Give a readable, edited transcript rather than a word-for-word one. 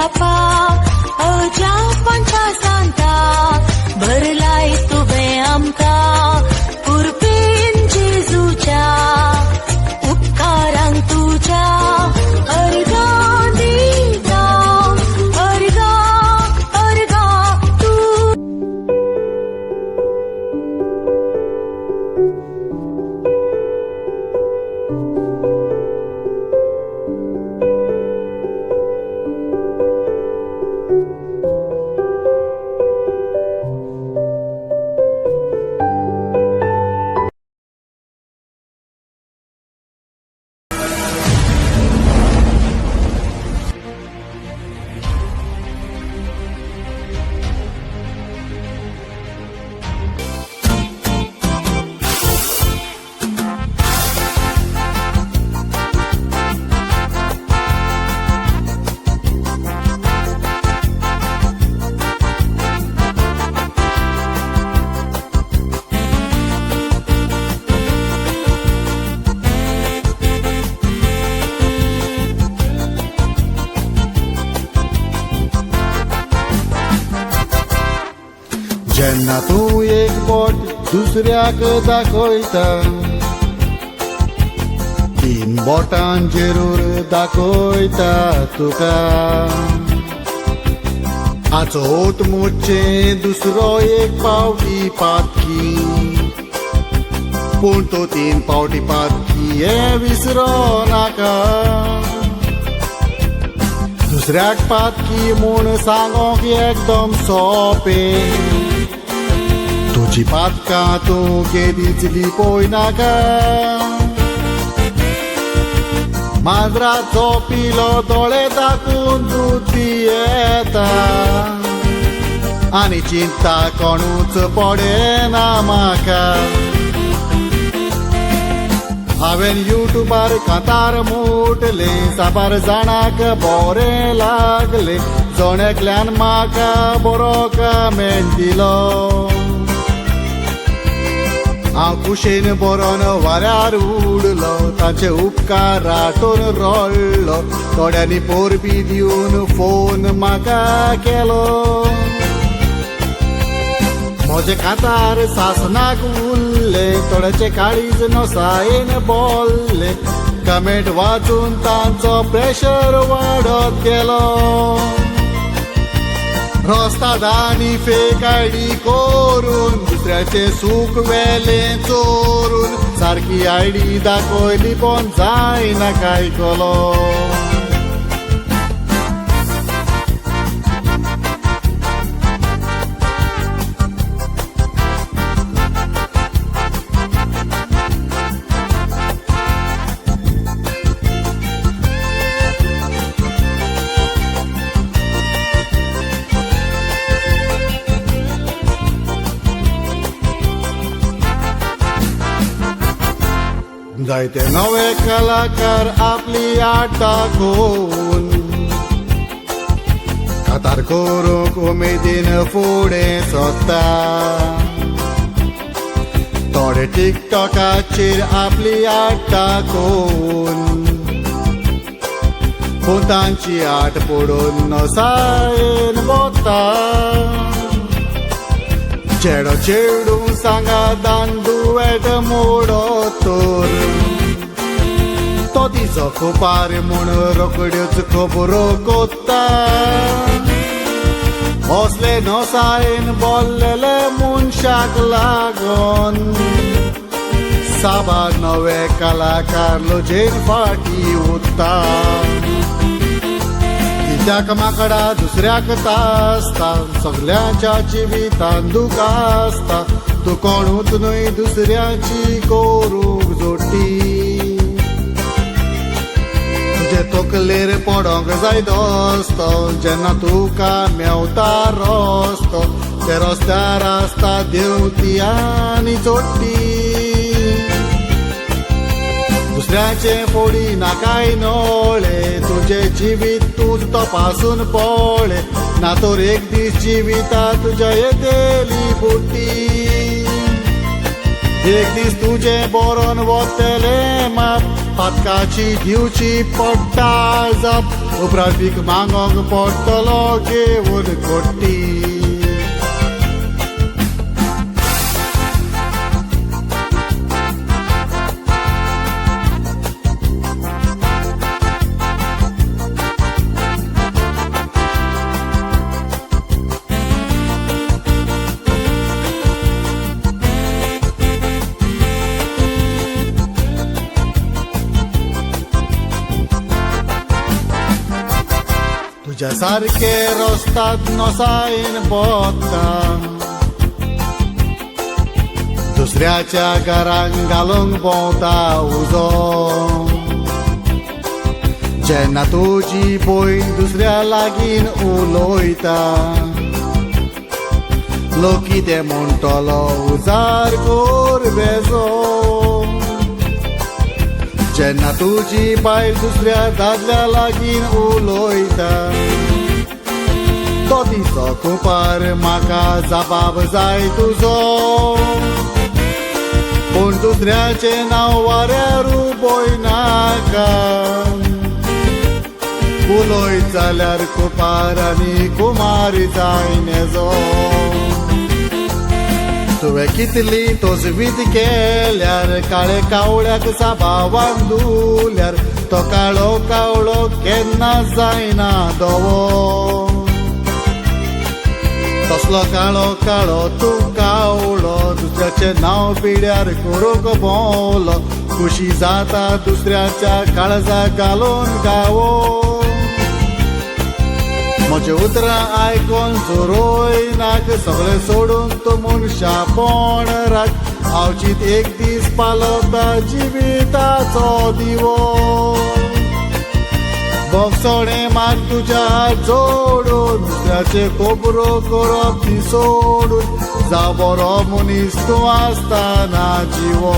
बापा अवच्या पंचा सांता भरलाय तुवें आमकां कुरपेन जेजूच्या उपकारांक तुज्या अर्गां दिता अर्गां तूं जेन्ना तूं एक बोट दुसऱ्याक दाखयता तीन बोटां जरूर दाखयता तुका आचोत मोचे दुसरो एक पावटी पातकी पूण तो तीन पावटी पातकी हें विसरो नाका दुसऱ्याक पातकी म्हूण सांगोंक एकदम सोंपें तुजी पातकां तूं केदींच लिपोय नाका माजराचो पिलो दोळे दाखून दूद पियेता आनी चिंता कोणूच पडेना म्हाका हांवें युट्यूबार कांतार मुटलें साबार जाणांक बरें लागलें जोणेकल्यान म्हाका बरो कमेंट दिलो हांव कुशेन बरोन वाऱ्यार उडलो ताचे उपकार राटून रडलो थोड्यांनी पोरबी दिवन फोन म्हाका केलो म्हजे कांतार सासनाक उरले थोड्याचे काळीज नोसायेन बोल्ले कमेंट वाचून तांचो प्रेशर वाडत गेलो रस्ता दानी फेक आयडी करून दुसऱ्याचे सूख वेलें चोरून सारकी आयडी दाखयली पण जायना काय कलो जायते नवे कलाकार आपली आर्ट दाखोवन कांतार करूंक उमेदीन फुडें सरता थोडे टिकटॉकाचेर आपली आर्ट दाखोवन पूण तांची आर्ट पडून नसायेन वता चेडो चेडू सांगा दांडुवेट मोडो तोर तो तिचो खोपार म्हूण रोखड्योच खबरो कोत्ता असले नसायेन बोल्लेले मनशाक लागोन साबार नवे कलाकार लोजेन फाटी उत्ता कित्याक माकडा दुसऱ्याक तासता सगळ्यांच्या जिवितांत दूख आसता तूं कोणूच न्हय दुसऱ्याची करूंक जोडटी तुजे तकलेर पडोंक जाय दोस्तो जेन्ना तुका मेवता रस्तो ते रस्त्यार आसता देंवती आनी चोडटी दुसऱ्याचे फोडी नाकाय नोळे तुझे जिवीत तूच तपासून पळय ना तर एक दीस जिविता तुज्या येतेली बुट्टी एक दीस तुझे बरोन वतले माप पातकाची दिवची पडटा जाप उपरांत भीक मागोंक पडटलो घेवन कोट्टी तुझ्या सारखे रस्तात नोसाईन बोगता दुसऱ्याच्या घरांक घालूंक भोंवता उजो जेन्ना तुजी भयण दुसऱ्या लागीं उलोयता लोक कितें म्हणटलो उजार कोर बेजो जेन्ना तुजी बायल दुसऱ्या दादल्या लागीं उलोयता तो दिसो कुपार म्हाका जबाब जाय तुजो पूण दुसऱ्याचें नांव वाऱ्यार उबोयनाका उलोयत जाल्यार कुपार आनी कुमारी जाय नेजो तुवें कितली तोजवीद केल्यार काळे कावळ्याक साबावान दुल्यार तो काळो कावळो केन्ना जायना दोवो तसलो काळो काळो तूं कावळो दुसऱ्याचें नांव पिड्यार करूंक भोंवलो खुशी जाता दुसऱ्याच्या काळजाक घालून गावो म्हजे उतरां आयकोन जोरोयनाक सगळें सोडून तूं मनशापण राख आवचीत एक दीस पालवता जिविताचो दिवो बोगसोणें माग तुज्या जोडून दुसऱ्याचे कोबरो करप ती सोडून जावं बरो मनीस तूं आसतना जिवो